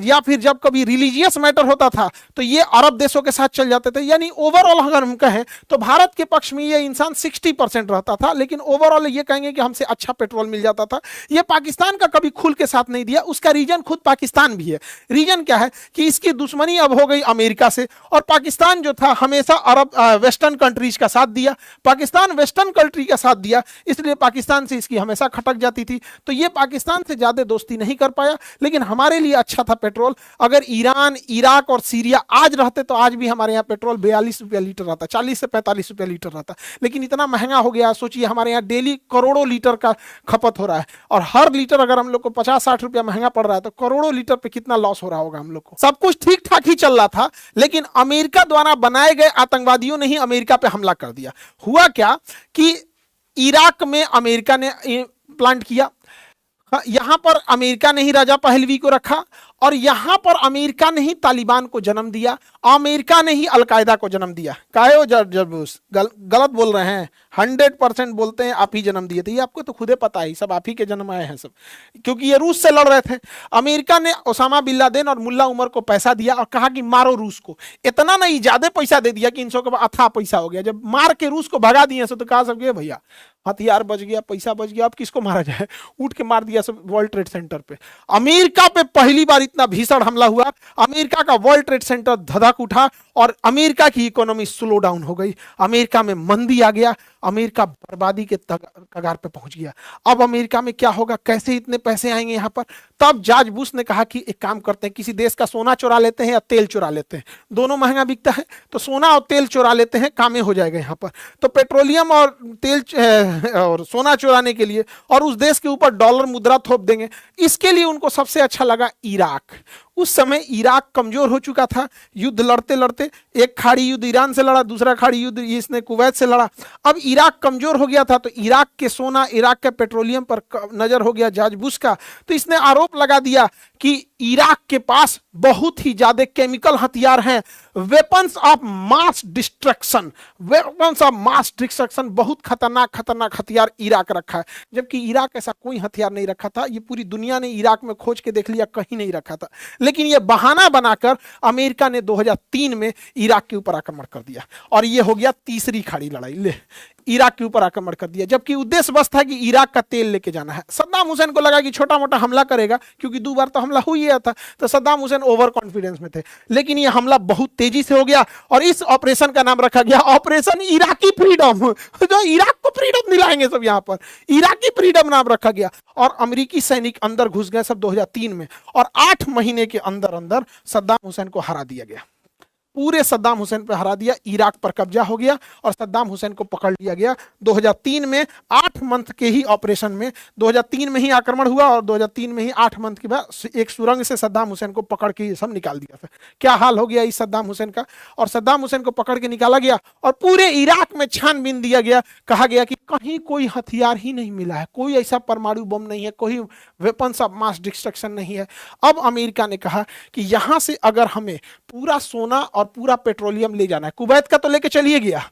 S1: या फिर जब कभी रिलीजियस मैटर होता था तो ये अरब देशों के साथ चल जाते थे। यानी ओवरऑल अगर हम कहें तो भारत के पक्ष में ये इंसान 60% रहता था, लेकिन ओवरऑल ये कहेंगे कि हमसे अच्छा पेट्रोल मिल जाता था। ये पाकिस्तान का कभी खुल के साथ नहीं दिया, उसका रीजन खुद पाकिस्तान भी है। रीजन क्या है कि इसकी दुश्मनी अब हो गई अमेरिका से, और पाकिस्तान जो था हमेशा अरब वेस्टर्न कंट्रीज का साथ दिया। पाकिस्तान वेस्टर्न कंट्री का साथ दिया, इसलिए पाकिस्तान से इसकी हमेशा खटक जाती थी। तो ये पाकिस्तान से ज्यादा दोस्ती नहीं कर पाया, लेकिन हमारे लिए अच्छा था पेट्रोल। अगर ईरान, इराक और सीरिया आज रहते तो आज भी हमारे यहाँ पेट्रोल 42 रुपया लीटर रहता, 40 से 45 रुपया लीटर रहता। लेकिन इतना महंगा हो गया, सोचिए हमारे यहाँ डेली करोड़ों लीटर का खपत हो रहा है, और हर लीटर अगर हम लोग को 50-60 रुपया महंगा पड़ रहा है तो करोड़ों लीटर पे कितना लॉस हो रहा होगा हम लोग को। सब कुछ ठीक ठाक ही चल रहा था, लेकिन अमेरिका द्वारा बनाए गए आतंकवादियों ने ही अमेरिका पे हमला कर दिया। हुआ क्या कि इराक में अमेरिका ने प्लांट किया, यहां पर अमेरिका ने ही राजा पहलवी को रखा, और यहां पर अमेरिका ने ही तालिबान को जन्म दिया, अमेरिका ने ही अलकायदा को जन्म दिया। काहे गलत बोल रहे हैं, 100% बोलते हैं आप ही जन्म दिए थे। ये आपको तो खुदे पता है, सब आप ही के जन्म आए हैं सब, क्योंकि ये रूस से लड़ रहे थे। अमेरिका ने ओसामा बिन लादेन और मुल्ला उमर को पैसा दिया और कहा कि मारो रूस को। इतना नहीं, ज्यादा पैसा दे दिया कि इन सबके अथाह पैसा हो गया। जब मार के रूस को भगा दिए तो कहा सब भैया हथियार बच गया, पैसा बच गया, अब किसको मारा जाए, उठ के मार दिया सब वर्ल्ड ट्रेड सेंटर पे। अमेरिका पे पहली बार इतना भीषण हमला हुआ, अमेरिका का वर्ल्ड ट्रेड सेंटर धधक उठा और अमेरिका की इकोनॉमी स्लो डाउन हो गई, अमेरिका में मंदी आ गया, अमेरिका बर्बादी के कगार पे पहुंच गया। अब अमेरिका में क्या होगा, कैसे इतने पैसे आएंगे यहाँ पर। तब जॉर्ज बुश ने कहा कि एक काम करते हैं, किसी देश का सोना चुरा लेते हैं या तेल चुरा लेते हैं, दोनों महंगा बिकता है, तो सोना और तेल चुरा लेते हैं, कामें हो जाएगा यहाँ पर। तो पेट्रोलियम और तेल और सोना चुराने के लिए और उस देश के ऊपर डॉलर मुद्रा थोप देंगे, इसके लिए उनको सबसे अच्छा लगा इराक। उस समय इराक कमजोर हो चुका था, युद्ध लड़ते लड़ते, एक खाड़ी युद्ध ईरान से लड़ा, दूसरा खाड़ी युद्ध इसने कुवैत से लड़ा। अब इराक कमजोर हो गया था, तो इराक के सोना, इराक के पेट्रोलियम पर नजर हो गया जॉर्ज बुश का। तो इसने आरोप लगा दिया कि इराक के पास बहुत ही ज्यादा केमिकल हथियार हैं, weapons of mass destruction, weapons of mass destruction, बहुत खतरनाक खतरनाक हथियार इराक रखा है। जबकि इराक ऐसा कोई हथियार नहीं रखा था, ये पूरी दुनिया ने इराक में खोज के देख लिया, कहीं नहीं रखा था। लेकिन ये बहाना बनाकर अमेरिका ने 2003 में इराक के ऊपर आक्रमण कर दिया, और ये हो गया तीसरी खाड़ी लड़ाई, ले इराक के ऊपर आक्रमण कर दिया। जबकि उद्देश्य बस था कि इराक का तेल लेके जाना है। सद्दाम हुसैन को लगा कि छोटा मोटा हमला करेगा, क्योंकि 2 बार तो हमला हो ही गया था, तो सद्दाम हुसैन ओवर कॉन्फिडेंस में थे। लेकिन यह हमला बहुत तेजी से हो गया, और इस ऑपरेशन का नाम रखा गया ऑपरेशन इराकी फ्रीडम, जो इराक को फ्रीडम दिलाएंगे सब, यहाँ पर इराकी फ्रीडम नाम रखा गया। और अमेरिकी सैनिक अंदर घुस गए सब 2003 में, और 8 महीने के अंदर अंदर सद्दाम हुसैन को हरा दिया गया, पूरे सद्दाम हुसैन पर हरा दिया, इराक पर कब्जा हो गया और सद्दाम हुसैन को पकड़ लिया गया। 2003 में 8 मंथ के ही ऑपरेशन में 2003 में ही आक्रमण हुआ, और 2003 में ही 8 मंथ के बाद एक सुरंग से सद्दाम हुसैन को पकड़ के सब निकाल दिया था। क्या हाल हो गया इस सद्दाम हुसैन का। और सद्दाम हुसैन को पकड़ के निकाला गया और पूरे इराक में छानबीन दिया गया, कहा गया कि कहीं कोई हथियार ही नहीं मिला है, कोई ऐसा परमाणु बम नहीं है, कोई वेपन्स ऑफ मास डिस्ट्रक्शन नहीं है। अब अमेरिका ने कहा कि यहां से अगर हमें पूरा सोना और पूरा पेट्रोलियम ले जाना है। कुवैत का तो लेके चलिए गया,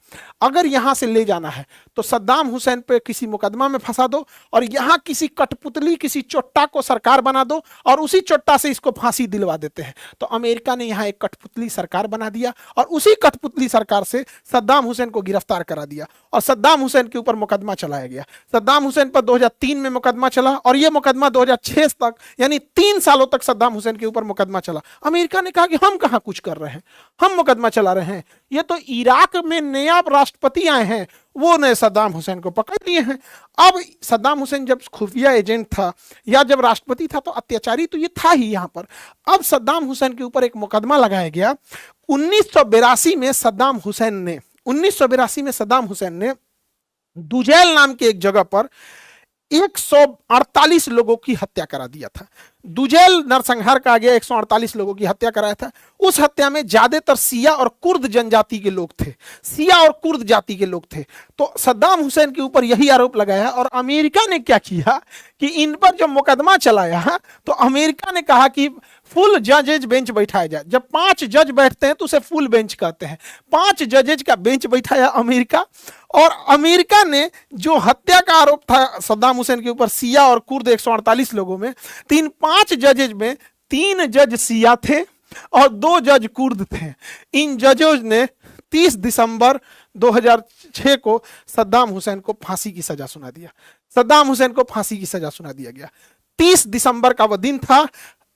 S1: अगर यहां से ले जाना है तो सद्दाम हुसैन पे किसी मुकदमा में फंसा दो और यहां किसी कठपुतली, किसी चोट्टा को सरकार बना दो और उसी चोट्टा से इसको फांसी दिलवा देते हैं। तो अमेरिका ने यहां एक कठपुतली सरकार बना दिया और उसी कठपुतली सरकार से सद्दाम हुसैन को गिरफ्तार करा दिया और सद्दाम हुसैन के ऊपर मुकदमा चलाया गया। सद्दाम हुसैन पर 2003 में मुकदमा चला और यह मुकदमा 2006 तक, यानी 3 सालों तक सद्दाम हुसैन के ऊपर मुकदमा चला। अमेरिका ने कहा कि हम कहां कुछ कर रहे हैं, हम मुकदमा चला रहे हैं, ये तो इराक में नया राष्ट्रपति आए हैं, वो ने सद्दाम हुसैन को पकड़ लिए हैं। अब सद्दाम हुसैन जब खुफिया एजेंट था या जब राष्ट्रपति था तो अत्याचारी तो ये था ही यहां पर। अब सद्दाम हुसैन के ऊपर एक मुकदमा लगाया गया 1982 में। सद्दाम हुसैन ने दुजैल नाम के एक जगह पर 148 लोगों की हत्या करा दिया था। दुजैल नरसंहार कहा गया, 148 लोगों की हत्या कराया था। उस हत्या में ज्यादातर सिया और कुर्द जनजाति के लोग थे, सिया और कुर्द जाति के लोग थे। तो सद्दाम हुसैन के ऊपर यही आरोप लगाया और अमेरिका ने क्या किया कि इन पर जब मुकदमा चलाया तो अमेरिका ने कहा कि फुल जजेज बेंच बैठाया जाए। जब 5 जज बैठते हैं तो उसे फुल बेंच कहते हैं। 5 जजेज का बेंच बैठाया अमेरिका और अमेरिका ने जो हत्या का आरोप था सद्दाम हुसैन के ऊपर सिया और कुर्द 148 लोगों में, 5 जजेज में 3 जज सिया थे और 2 जज कुर्द थे। इन जजों ने 30 दिसंबर 2006 को सद्दाम हुसैन को फांसी की सजा सुना दिया। सद्दाम हुसैन को फांसी की सजा सुना दिया गया। 30 दिसंबर का वह दिन था।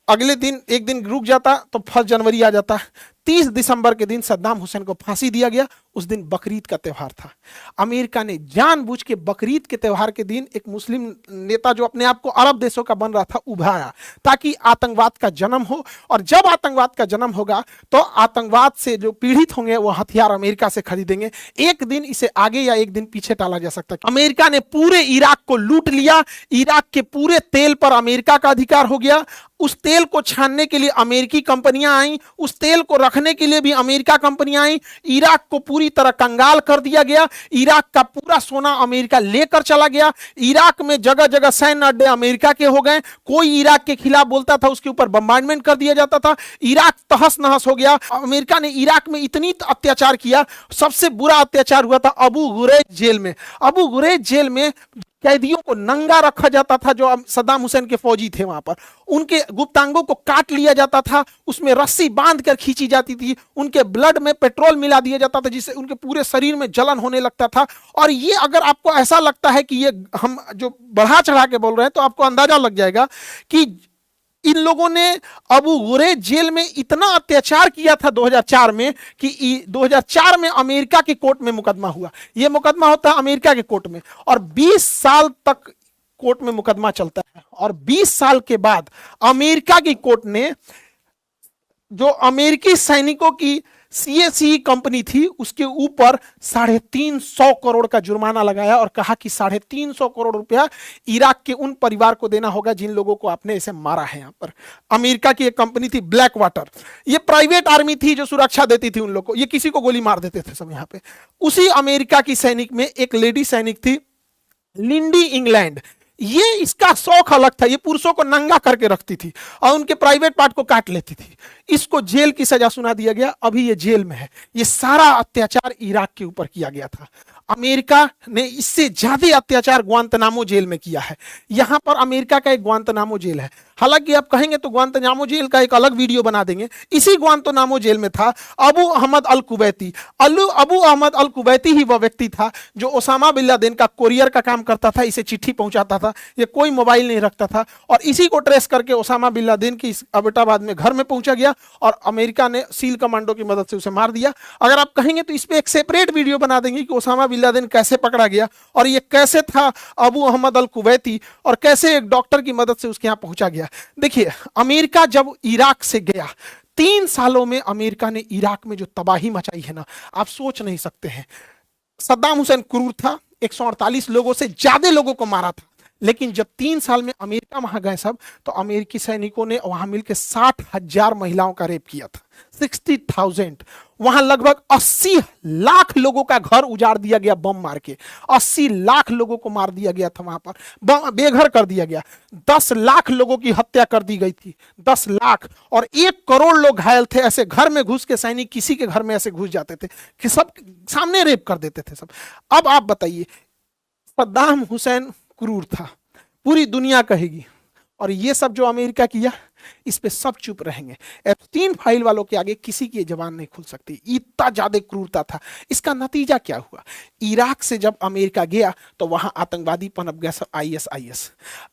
S1: अगले दिन एक दिन रुक जाता तो 1 जनवरी आ जाता। 30 दिसंबर के दिन सद्दाम हुसैन को फांसी दिया गया। उस दिन बकरीद का त्यौहार था। अमेरिका ने जानबूझ के बकरीद के त्यौहार के दिन एक मुस्लिम नेता जो अपने आप को अरब देशों का बन रहा था उभारा, ताकि आतंकवाद का जन्म हो। और जब आतंकवाद का जन्म होगा तो आतंकवाद से जो पीड़ित होंगे वो हथियार अमेरिका से खरीदेंगे। एक दिन इसे आगे या एक दिन पीछे टाला जा सकता है। अमेरिका ने पूरे इराक को लूट लिया। इराक के पूरे तेल पर अमेरिका का अधिकार हो गया। उस तेल को छानने के लिए अमेरिकी कंपनियां आई, उस तेल को रखने के लिए भी अमेरिका कंपनियां आई। इराक को पूरी तरह कंगाल कर दिया गया। इराक का पूरा सोना अमेरिका लेकर चला गया। इराक में जगह जगह सैन्य अड्डे अमेरिका के हो गए। कोई इराक के खिलाफ बोलता था उसके ऊपर बम्बार्डमेंट कर दिया जाता था। इराक तहस नहस हो गया। अमेरिका ने इराक में इतनी अत्याचार किया, सबसे बुरा अत्याचार हुआ था अबू गुरैज जेल में। अबू गुरैज जेल में कैदियों को नंगा रखा जाता था। जो सद्दाम हुसैन के फौजी थे वहां पर उनके गुप्तांगों को काट लिया जाता था, उसमें रस्सी बांध कर खींची जाती थी, उनके ब्लड में पेट्रोल मिला दिया जाता था जिससे उनके पूरे शरीर में जलन होने लगता था। और ये अगर आपको ऐसा लगता है कि ये हम जो बढ़ा चढ़ा के बोल रहे हैं तो आपको अंदाजा लग जाएगा कि इन लोगों ने अबू गुरैज जेल में इतना अत्याचार किया था 2004 में कि 2004 में अमेरिका के कोर्ट में मुकदमा हुआ। यह मुकदमा होता है अमेरिका के कोर्ट में और 20 साल तक कोर्ट में मुकदमा चलता है। और 20 साल के बाद अमेरिका की कोर्ट ने जो अमेरिकी सैनिकों की CACE कंपनी थी उसके ऊपर 350 करोड़ का जुर्माना लगाया और कहा कि 350 करोड़ रुपया इराक के उन परिवार को देना होगा जिन लोगों को आपने इसे मारा है। यहां पर अमेरिका की एक कंपनी थी ब्लैक वाटर, ये प्राइवेट आर्मी थी जो सुरक्षा देती थी उन लोगों को, ये किसी को गोली मार देते थे सब यहां पे। उसी अमेरिका की सैनिक में एक लेडी सैनिक थी लिंडी इंग्लैंड। ये इसका शौक अलग था, ये पुरुषों को नंगा करके रखती थी और उनके प्राइवेट पार्ट को काट लेती थी। इसको जेल की सजा सुना दिया गया, अभी ये जेल में है। ये सारा अत्याचार इराक के ऊपर किया गया था। अमेरिका ने इससे ज्यादा अत्याचार ग्वांतनामो जेल में किया है। यहां पर अमेरिका का एक ग्वांतनामो जेल है। हालांकि आप कहेंगे तो ग्वांतनामो जेल का एक अलग वीडियो बना देंगे। इसी ग्वांतनामो जेल में था अबू अहमद अल कुवैती। अबू अहमद अल कुवैती ही वह व्यक्ति था जो ओसामा बिन लादेन का कोरियर का काम करता था, इसे चिट्ठी पहुंचाता था। ये कोई मोबाइल नहीं रखता था और इसी को ट्रेस करके ओसामा बिन लादेन की अबोटाबाद में घर में पहुंचा गया और अमेरिका ने सील कमांडो की मदद से उसे मार दिया। अगर आप कहेंगे तो इस पर एक सेपरेट वीडियो बना देंगे कि ओसामा बिन लादेन कैसे पकड़ा गया और ये कैसे था अबू अहमद अल कुवैती और कैसे एक डॉक्टर की मदद से उसके यहां पहुंचा गया। देखिए, अमेरिका जब इराक से गया 3 सालों में अमेरिका ने इराक में जो तबाही मचाई है ना, आप सोच नहीं सकते हैं। सद्दाम हुसैन क्रूर था, 148 लोगों से ज्यादा लोगों को मारा था, लेकिन जब 3 साल में अमेरिका वहां गए सब, तो अमेरिकी सैनिकों ने वहां मिलकर 60,000 महिलाओं का रेप किया था। 60,000। वहां लगभग 80 लाख लोगों का घर उजाड़ दिया गया बम मार के। 80 लाख लोगों को मार दिया गया था वहां पर, बेघर कर दिया गया। 10 लाख लोगों की हत्या कर दी गई थी, 10 लाख। और 1 करोड़ लोग घायल थे। ऐसे घर में घुस के सैनिक किसी के घर में ऐसे घुस जाते थे कि सब सामने रेप कर देते थे सब। अब आप बताइए, सद्दाम हुसैन क्रूर था, पूरी दुनिया कहेगी, और ये सब जो अमेरिका किया, इस पे सब चुप रहेंगे। एप्स्टीन फाइल वालों के आगे किसी की जबान नहीं खुल सकती, इतना ज्यादा क्रूरता था। इसका नतीजा क्या हुआ? इराक से जब अमेरिका गया तो वहां आतंकवादी पनप गया, सब आईएसआईएस।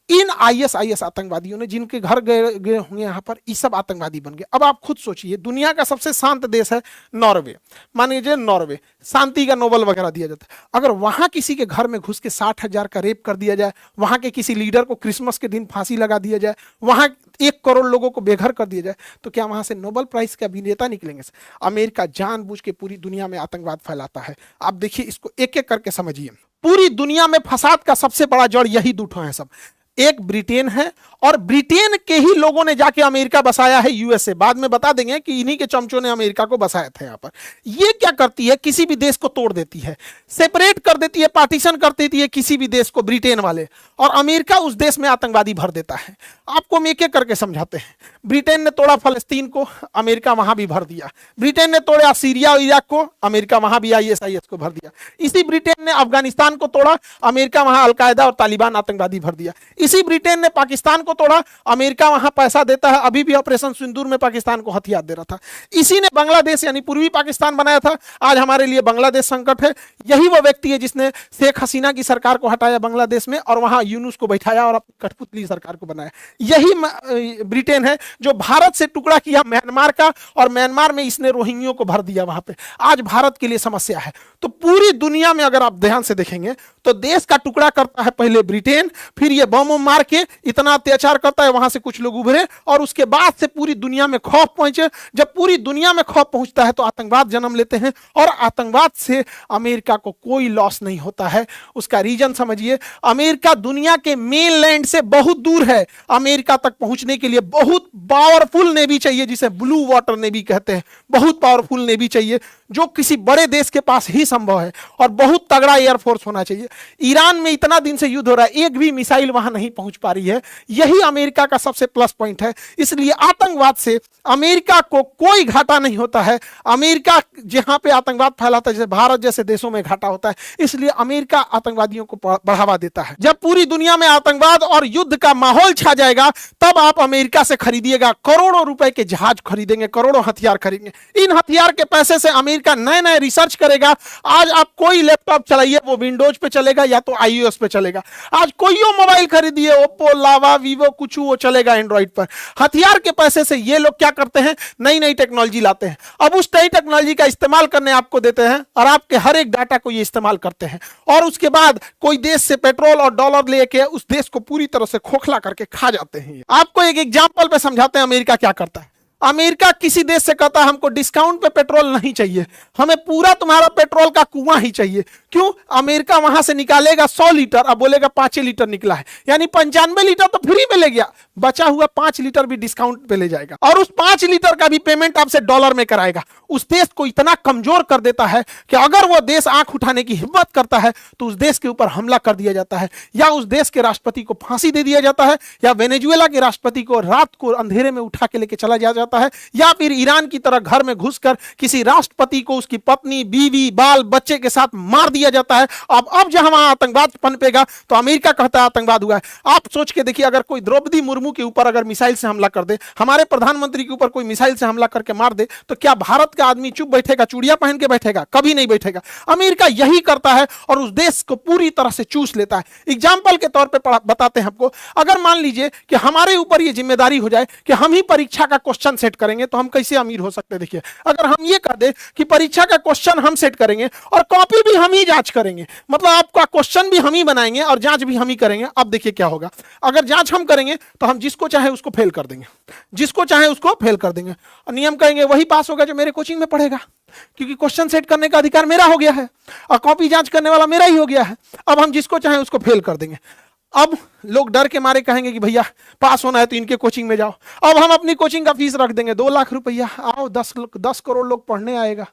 S1: इन आईएसआईएस आतंकवादियों ने जिनके घर गए होंगे यहाँ पर, ये सब आतंकवादी बन गए। अब आप खुद सोचिए, दुनिया का सबसे शांत देश है नॉर्वे, मान लीजिए नॉर्वे, शांति का नोबेल वगैरह दिया जाता है। अगर वहां किसी के घर में घुस के 60,000 का रेप कर दिया जाए, वहां के किसी लीडर को क्रिसमस के दिन फांसी लगा दिया जाए, वहां 1 करोड़ लोगों को बेघर कर दिया जाए, तो क्या वहां से नोबेल प्राइज के अभिनेता निकलेंगे? अमेरिका जानबूझ के पूरी दुनिया में आतंकवाद फैलाता है। आप देखिए, इसको एक एक करके समझिए। पूरी दुनिया में फसाद का सबसे बड़ा जड़ यही दूठों है सब। एक ब्रिटेन है, और ब्रिटेन के ही लोगों ने जाके अमेरिका बसाया है यूएसए। बाद में बता देंगे कि इन्हीं के चमचों ने अमेरिका को बसाया था यहाँ पर। ये क्या करती है? किसी भी देश को तोड़ देती है, सेपरेट कर देती है, पार्टीशन कर देती है किसी भी देश को, ब्रिटेन वाले, और अमेरिका उस देश में आतंकवादी भर देता है। आपको हम एक एक करके समझाते हैं। ब्रिटेन ने तोड़ा फलस्तीन को, अमेरिका वहां भी भर दिया। ब्रिटेन ने तोड़ा सीरिया और इराक को, अमेरिका वहां भी आईएसआईएस को भर दिया। इसी ब्रिटेन ने अफगानिस्तान को तोड़ा, अमेरिका वहां अलकायदा और तालिबान आतंकवादी भर दिया। इसी ब्रिटेन ने पाकिस्तान को तोड़ा, अमेरिका वहां पैसा देता है, अभी भी ऑपरेशन सिंदूर में पाकिस्तान को हथियार दे रहा था। इसी ने बांग्लादेश यानी पूर्वी पाकिस्तान बनाया था, आज हमारे लिए बांग्लादेश संकट है। यही वो व्यक्ति है जिसने शेख हसीना की सरकार को हटाया बांग्लादेश में, और वहां यूनुस को बैठाया और अपनी कठपुतली सरकार को बनाया। यही ब्रिटेन है जो भारत से टुकड़ा किया म्यांमार का, और म्यांमार में इसने रोहिंग्यों को भर दिया वहां पे। आज भारत के लिए समस्या है। तो पूरी दुनिया में अगर आप ध्यान से देखेंगे तो देश का टुकड़ा करता है पहले ब्रिटेन, फिर ये बम मार के इतना अत्याचार करता है, वहां से कुछ लोग उभरे, और उसके बाद से पूरी दुनिया में खौफ पहुंचे। जब पूरी दुनिया में खौफ पहुंचता है तो आतंकवाद जन्म लेते हैं, और आतंकवाद से अमेरिका को कोई लॉस नहीं होता है। उसका रीजन समझिए, अमेरिका दुनिया के मेनलैंड से बहुत दूर है। अमेरिका तक पहुंचने के लिए बहुत पावरफुल नेवी चाहिए, जिसे ब्लू वाटर नेवी कहते हैं। बहुत पावरफुल नेवी चाहिए, जो किसी बड़े देश के पास ही संभव है, और बहुत तगड़ा एयरफोर्स होना चाहिए। ईरान में इतना दिन से युद्ध हो रहा है, एक भी मिसाइल वहां नहीं पहुंच पा रही है। यही अमेरिका का सबसे प्लस पॉइंट है। इसलिए आतंकवाद से अमेरिका को कोई घाटा नहीं होता है। अमेरिका जहां पे आतंकवाद फैलाता है, जैसे भारत जैसे देशों में घाटा होता है, इसलिए अमेरिका आतंकवादियों को बढ़ावा देता है। जब पूरी दुनिया में आतंकवाद और युद्ध का माहौल छा जाएगा, तब आप अमेरिका से खरीदिएगा, करोड़ों रुपए के जहाज खरीदेंगे, करोड़ों हथियार खरीदेंगे। इन हथियार के पैसे से अमेरिका नए नए रिसर्च करेगा। आज आप कोई लैपटॉप चलाइए, वो विंडोज पे चलेगा या तो आईओएस पे चलेगा। आज कोई मोबाइल खरीदिए, ओप्पो, लावा, वीवो, कुछ वो चलेगा एंड्रॉइड पर। हथियार के पैसे से ये लोग क्या करते हैं? नई नई टेक्नोलॉजी लाते हैं। अब उस नई टेक्नोलॉजी का इस्तेमाल करने आपको देते हैं, और आपके हर एक डाटा को ये इस्तेमाल करते हैं, और उसके बाद कोई देश से पेट्रोल और डॉलर लेके उस देश को पूरी तरह से खोखला करके खा जाते हैं। आपको एक एग्जांपल पे समझाते हैं अमेरिका क्या करता है। अमेरिका किसी देश से कहता है हमको डिस्काउंट पे पेट्रोल नहीं चाहिए, हमें पूरा तुम्हारा पेट्रोल का कुआं ही चाहिए। क्यों? अमेरिका वहां से निकालेगा 100 लीटर, अब बोलेगा 5 लीटर निकला है, यानी 95 लीटर तो फ्री में ले गया, बचा हुआ 5 लीटर भी डिस्काउंट पे ले जाएगा, और उस 5 लीटर का भी पेमेंट आपसे डॉलर में कराएगा। उस देश को इतना कमजोर कर देता है कि अगर वो देश आंख उठाने की हिम्मत करता है तो उस देश के ऊपर हमला कर दिया जाता है, या उस देश के राष्ट्रपति को फांसी दे दिया जाता है, या वेनेजुएला के राष्ट्रपति को रात को अंधेरे में उठा के लेके चला जाता है, या फिर ईरान की तरह घर में घुसकर किसी राष्ट्रपति को उसकी पत्नी, बीवी, बाल बच्चे के साथ मार दिया जाता है। अब जहां वहां आतंकवाद पनपेगा तो अमेरिका कहता है आतंकवाद हुआ है। आप सोच के देखिए, अगर कोई द्रौपदी मुर्मू के ऊपर अगर मिसाइल से हमला कर दे, हमारे प्रधानमंत्री के ऊपर कोई मिसाइल से हमला करके मार दे, तो क्या भारत का आदमी चुप बैठेगा, चूड़ियां पहन के बैठेगा? कभी नहीं बैठेगा। अमेरिका यही करता है और उस देश को पूरी तरह से चूस लेता है। एग्जाम्पल के तौर पर बताते हैं आपको, अगर मान लीजिए कि हमारे ऊपर यह जिम्मेदारी हो जाए कि हम ही परीक्षा का क्वेश्चन सेट करेंगे, तो हम कैसे अमीर हो सकते हैं? देखिए, अगर हम ये कह दे कि परीक्षा का क्वेश्चन हम सेट करेंगे और कॉपी भी हम ही जांच करेंगे, मतलब आपका क्वेश्चन भी हम ही बनाएंगे और जांच भी हम ही करेंगे, अब देखिए क्या होगा। अगर जांच हम करेंगे तो हम जिसको चाहे उसको फेल कर देंगे, जिसको चाहे उसको फेल कर देंगे। नियम कहेंगे वही पास होगा जो मेरे कोचिंग में पढ़ेगा, क्योंकि क्वेश्चन सेट करने का अधिकार मेरा हो गया है और कॉपी जांच करने वाला मेरा ही हो गया है। अब हम जिसको चाहे उसको फेल कर देंगे। अब लोग डर के मारे कहेंगे कि भैया पास होना है तो इनके कोचिंग में जाओ, अब हम अपनी कोचिंग का फीस रख देंगे 2 लाख रुपया, आओ 10 करोड़ लोग पढ़ने आएगा।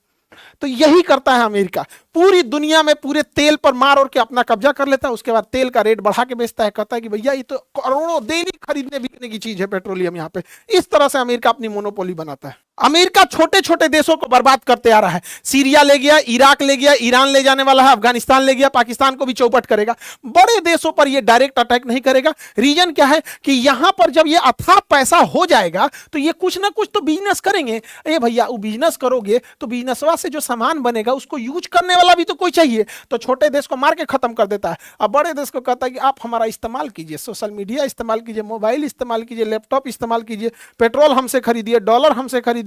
S1: तो यही करता है अमेरिका, पूरी दुनिया में पूरे तेल पर मार और के अपना कब्जा कर लेता है, उसके बाद तेल का रेट बढ़ा के बेचता है, कहता है कि भैया ये तो करोड़ों डेली खरीदने बिकने की चीज है पेट्रोलियम यहाँ पे। इस तरह से अमेरिका अपनी मोनोपोली बनाता है। अमेरिका छोटे छोटे देशों को बर्बाद करते आ रहा है, सीरिया ले गया, इराक ले गया, ईरान ले जाने वाला है, अफगानिस्तान ले गया, पाकिस्तान को भी चौपट करेगा। बड़े देशों पर ये डायरेक्ट अटैक नहीं करेगा। रीजन क्या है कि यहां पर जब ये अथाह पैसा हो जाएगा तो ये कुछ ना कुछ तो बिजनेस करेंगे। ए भैया वो बिजनेस करोगे तो बिजनेसवा से जो सामान बनेगा उसको यूज करने वाला भी तो कोई चाहिए, तो छोटे देश को मार के खत्म कर देता है। अब बड़े देश को कहता है कि आप हमारा इस्तेमाल कीजिए, सोशल मीडिया इस्तेमाल कीजिए, मोबाइल इस्तेमाल कीजिए, लैपटॉप इस्तेमाल कीजिए, पेट्रोल हमसे खरीदिए, डॉलर हमसे खरीदिए,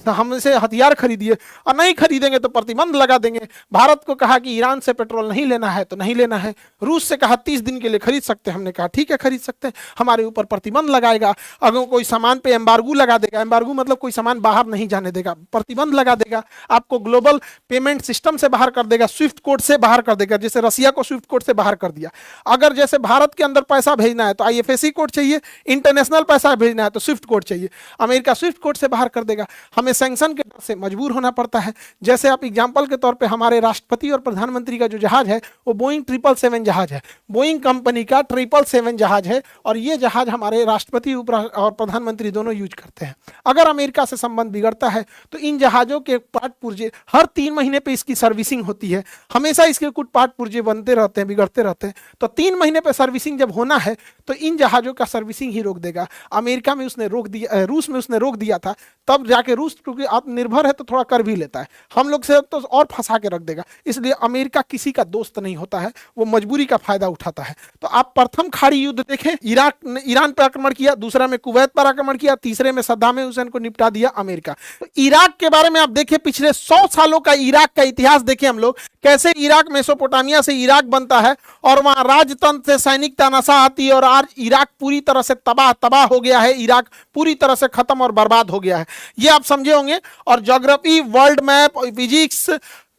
S1: हमसे हथियार खरीदिए, और नहीं खरीदेंगे तो प्रतिबंध लगा देंगे। भारत को कहा कि ईरान से पेट्रोल नहीं लेना है तो नहीं लेना है, रूस से कहा 30 दिन के लिए खरीद सकते हैं, हमने कहा ठीक है खरीद सकते हैं, हमारे ऊपर प्रतिबंध लगाएगा। अगर कोई सामान पे एम्बार्गो लगा देगा, एम्बार्गो मतलब कोई सामान बाहर नहीं जाने देगा, प्रतिबंध लगा देगा, आपको ग्लोबल पेमेंट सिस्टम से बाहर कर देगा, स्विफ्ट कोड से बाहर कर देगा, जैसे रसिया को स्विफ्ट कोड से बाहर कर दिया। अगर जैसे भारत के अंदर पैसा भेजना है तो आईएफएससी कोड चाहिए, इंटरनेशनल पैसा भेजना है तो स्विफ्ट कोड चाहिए, अमेरिका स्विफ्ट कोड से बाहर कर देगा। हमें सैंक्शन के डर से मजबूर होना पड़ता है। जैसे आप एग्जांपल के तौर पे हमारे राष्ट्रपति और प्रधानमंत्री का जो जहाज है वो बोइंग 777 जहाज है, बोइंग कंपनी का 777 जहाज है, और ये जहाज हमारे राष्ट्रपति और प्रधानमंत्री दोनों यूज करते हैं। अगर अमेरिका से संबंध बिगड़ता है तो इन जहाजों के पार्ट पुर्जे हर 3 महीने पे इसकी सर्विसिंग होती है, हमेशा इसके कुछ पार्ट पुर्जे बनते रहते हैं, बिगड़ते रहते हैं, तो 3 महीने पे सर्विसिंग जब होना है तो इन जहाजों का सर्विसिंग ही रोक देगा। अमेरिका में उसने रोक दिया, रूस में उसने रोक दिया था, तब जाके रूस क्योंकि आत्मनिर्भर है तो थोड़ा कर भी लेता है, हम लोग से तो और फंसा के रख देगा। इसलिए अमेरिका किसी का दोस्त नहीं होता है, वो मजबूरी का फायदा उठाता है। तो आप प्रथम खाड़ी युद्ध देखें, इराक ने ईरान पर आक्रमण किया, दूसरा में कुवैत पर आक्रमण किया, तीसरे में सद्दाम हुसैन को निपटा दिया अमेरिका। तो इराक के बारे में आप देखें, पिछले 100 सालों का इराक का इतिहास देखें हम लोग, कैसे इराक मेसोपोटामिया से इराक बनता है और वहां राजतंत्र से सैनिक तानाशाह आती है और आज इराक पूरी तरह से तबाह हो गया है, इराक पूरी तरह से खत्म और बर्बाद हो गया है, ये आप समझे होंगे। और geography, world map, physics,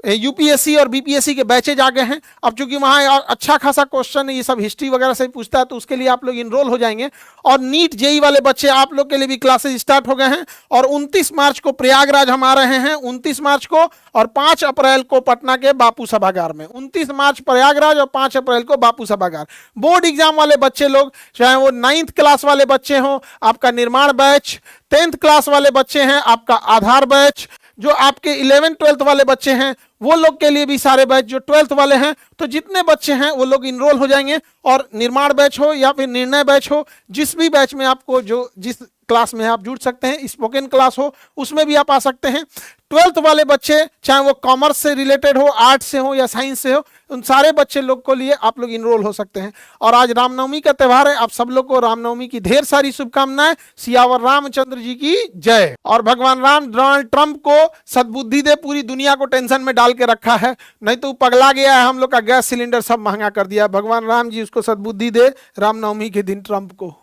S1: UPSC और बीपीएससी के बैचेज आ गए हैं। अब चूंकि वहाँ अच्छा खासा क्वेश्चन ये सब हिस्ट्री वगैरह से पूछता है तो उसके लिए आप लोग इनरोल हो जाएंगे। और नीट जेई वाले बच्चे आप लोग के लिए भी क्लासेज स्टार्ट हो गए हैं, और 29 मार्च को प्रयागराज हम आ रहे हैं, 29 मार्च को, और 5 अप्रैल को पटना के बापू सभागार में। 29 मार्च प्रयागराज और 5 अप्रैल को बापू सभागार। बोर्ड एग्जाम वाले बच्चे लोग, चाहे वो 9th क्लास वाले बच्चे हों, आपका निर्माण बैच, 10th क्लास वाले बच्चे हैं आपका आधार बैच, जो आपके 11th 12th वाले बच्चे हैं वो लोग के लिए भी सारे बैच, जो 12th वाले हैं, तो जितने बच्चे हैं वो लोग इनरोल हो जाएंगे। और निर्माण बैच हो या फिर निर्णय बैच हो, जिस भी बैच में आपको जो जिस क्लास में आप जुड़ सकते हैं, स्पोकन क्लास हो उसमें भी आप आ सकते हैं। 12th वाले बच्चे चाहे वो कॉमर्स से रिलेटेड हो, आर्ट्स से हो या साइंस से हो, उन सारे बच्चे लोग को लिए आप लोग इनरोल हो सकते हैं। और आज रामनवमी का त्यौहार है, आप सब लोग को रामनवमी की ढेर सारी शुभकामनाएं। सियावर रामचंद्र जी की जय। और भगवान राम डोनाल्ड ट्रंप को सद्बुद्धि दे, पूरी दुनिया को टेंशन में डाल के रखा है, नहीं तो पगला गया है, हम लोग का गैस सिलेंडर सब महंगा कर दिया। भगवान राम जी उसको सद्बुद्धि दे रामनवमी के दिन ट्रंप को।